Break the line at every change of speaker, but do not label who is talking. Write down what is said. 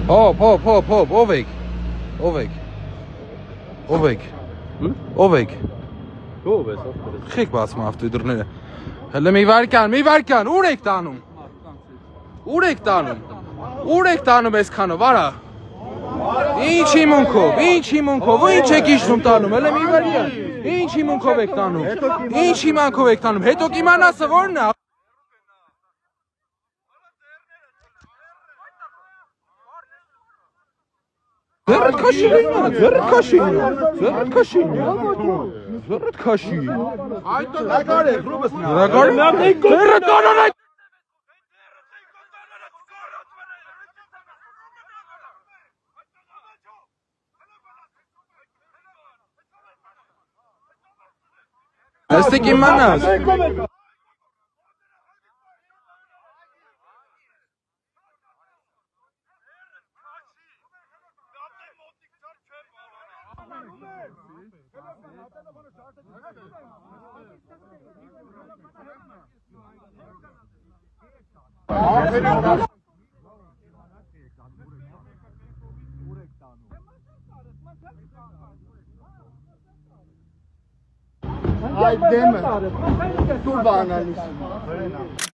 Hop, ով եք։ Ով եք։
Ո՞վ ես ով։
Խեք բացում ավտոյի դռները։ Հələ մի վարկան, ուր եք տանում։ Ուր եք տանում այսքանով, արա։ Ինչ հիմունքով, ինչ եք իջնում տանում, հələ մի վարկան։ Ինչ հիմունքով եք տանում։ Ինչ հիմանքով եք տանում, հետո կիմանասը ո՞րն է։ Ձեռդ քաշի։ Այդ նկար է, ռուբս նա։ Este կիմանաս։
Այդ դեմը դու բանալիս